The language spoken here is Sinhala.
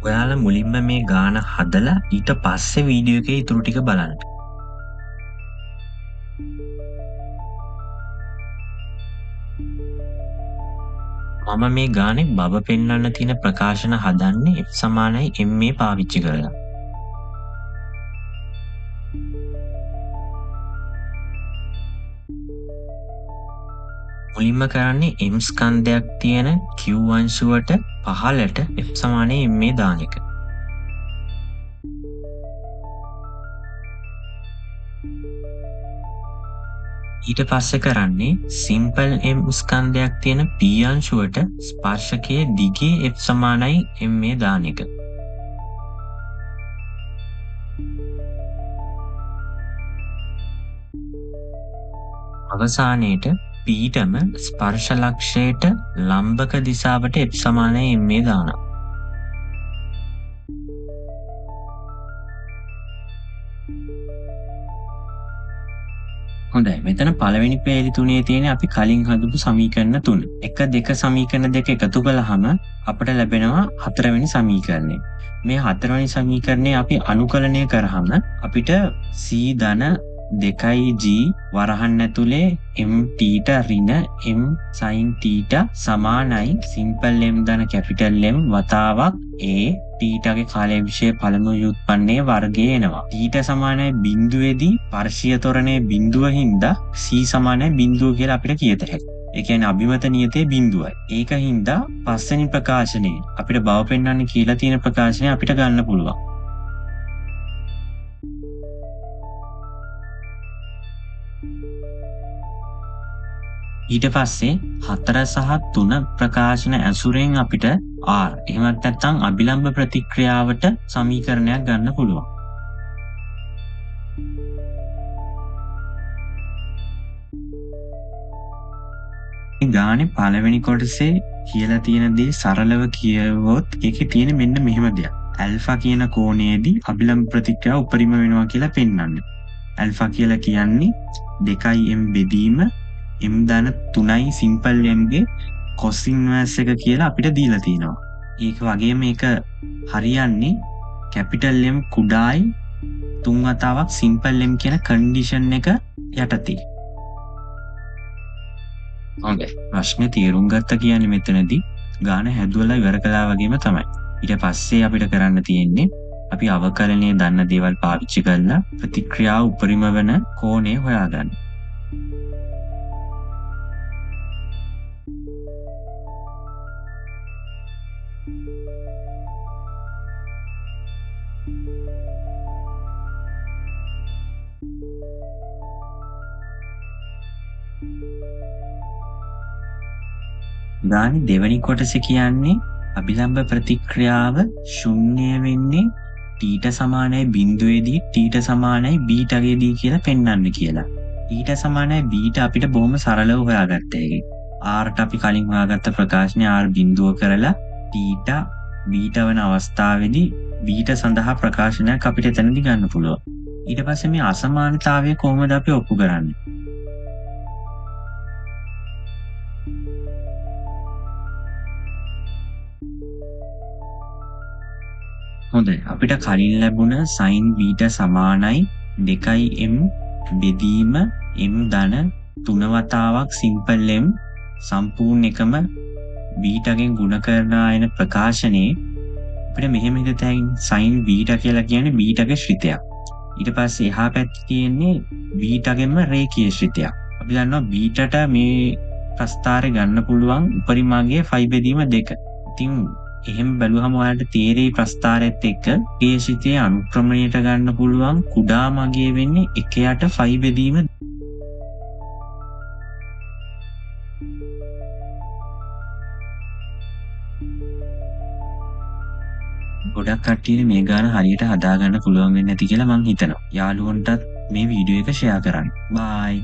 ඔයාලා මුලින්ම මේ ගාන හදලා ඊට පස්සේ වීඩියෝ එකේ ඉතුරු ටික බලන්න. මම මේ ගානේ බබ පෙන්වන්න තියෙන ප්‍රකාශන හදන්නේ F සමානයි MA පාවිච්චි කරලා. මුලින්ම කරන්නේ M ස්කන්ධයක් තියෙන Q අංශුවට පහළට F සමානයි MA දාන එක. ඊට පස්සේ කරන්නේ සිම්පල් M ස්කන්ධයක් තියෙන P අංශුවට ස්පර්ශකයේ දිගේ F සමානයි MA දාන එක. අවසානයේට Pටම ස්පර්ශ ලක්ෂයට ලම්බක දිශාවට F සමානයි MA දානවා. හොඳයි, මෙතන පළවෙනි පේලි තුනේ තියෙන අපි කලින් හදපු සමීකරණ තුන. 1 2 සමීකරණ දෙක එකතු කළාම අපට ලැබෙනවා හතරවෙනි සමීකරණය. මේ හතරවෙනි සමීකරණය අපි අනුකලනය කරාම අපිට c ධන 2g වරහන් ඇතුලේ m θ ඍණ m sin θ සමානයි සිම්පල් m ධන කැපිටල් M වතාවක් a ටීටාගේ කාලය විශේෂ පළමු ව්‍යුත්පන්නයේ වර්ගය එනවා. ටීට සමානයි බිඳුවේදී පර්ශීය ත්වරණයේ බිඳුව හින්දා c සමානයි බිඳුව කියලා අපිට කියත හැකියි. ඒ කියන්නේ අභිමත නියතයේ බිඳුවයි. ඒක හින්දා පස්වෙනි ප්‍රකාශනයේ අපිට බව පෙන්වන්න කියලා තියෙන ප්‍රකාශනය අපිට ගන්න පුළුවන්. ඊට පස්සේ 4 සහ 3 ප්‍රකාශන ඇසුරෙන් අපිට R එහෙමත් නැත්නම් අභිලම්බ ප්‍රතික්‍රියාවට සමීකරණයක් ගන්න පුළුවන්. මේ ගානේ පළවෙනි කොටසේ කියලා තියෙන දේ සරලව කියවුවොත් ඒකේ තියෙන මෙන්න මෙහෙම දෙයක්. ඇල්ෆා කියන කෝණයේදී අභිලම්බ ප්‍රතික්‍රියාව උපරිම වෙනවා කියලා පෙන්වන්නේ. ඇල්ෆා කියලා කියන්නේ 2m බෙදීම m ධන 3යි සිම්පල් m ගේ cos inverse එක කියලා අපිට දීලා තියෙනවා. ඒක වගේම මේක හරියන්නේ කැපිටල් M කුඩායි 3 වතාවක් සිම්පල් M කියන කන්ඩිෂන් එක යටතේ. හොඳයි. ප්‍රශ්නේ තේරුම් ගත්ත කියන්නේ මෙතනදී ගාන හැදුවලා ඉවර කළා වගේම තමයි. ඊට පස්සේ අපිට කරන්න තියෙන්නේ අපි අවකලනයේ දන්න දේවල් පාවිච්චි කරලා ප්‍රතික්‍රියාව උපරිම වෙන කෝණය හොයාගන්න. ගානේ දෙවැනි කොටස කියන්නේ අභිලම්බ ප්‍රතික්‍රියාව ශුන්‍ය වෙන්නේ ටීට සමානයි බිඳුවේදී ටීට සමානයි බීටාගේදී කියලා පෙන්වන්න කියලා. ටීට සමානයි බීට අපිට බොහොම සරලව හොයාගත්ත එකයි. R ට අපි කලින් හොයාගත්ත ප්‍රකාශනය R බිඳුව කරලා ටීට බීට වෙන අවස්ථාවේදී බීට සඳහා ප්‍රකාශනයක් අපිට එතනදී ගන්න පුළුවන්. ඊට පස්සේ මේ අසමානතාවය කොහොමද අපි ඔප්පු කරන්නේ? හොඳයි, අපිට කලින් ලැබුණ sin β සමානයි 2m බෙදීම m ධන 3 වතාවක් සිම්පල් m සම්පූර්ණ එකම බීටගෙන් ගුණ කරන ආයන ප්‍රකාශනයේ අපිට මෙහෙම හිතතයි sin β කියලා කියන්නේ බීටගේ ශ්‍රිතයක්. ඊට පස්සේ එහා පැත්තේ තියෙන්නේ බීටගෙන්ම රේඛීය ශ්‍රිතයක්. අපි දන්නවා බීටට මේ ප්‍රස්ථාරය ගන්න පුළුවන් උපරිමාගේ 5 බෙදීම 2. ඉතින් එහෙම බැලුවම ඔයාලට තේරෙයි ප්‍රස්ථාරයත් එක්ක ඒ ශ්‍රිතයේ අනුක්‍රමණයට ගන්න පුළුවන් කුඩා මගේ වෙන්නේ 1යට 5 බෙදීම. ගොඩක් කට්ටියට මේ ගාන හරියට හදාගන්න පුළුවන් වෙන්නේ නැති කියලා මං හිතනවා. යාළුවන්ටත් මේ වීඩියෝ එක ෂෙයා කරන්න. බයි.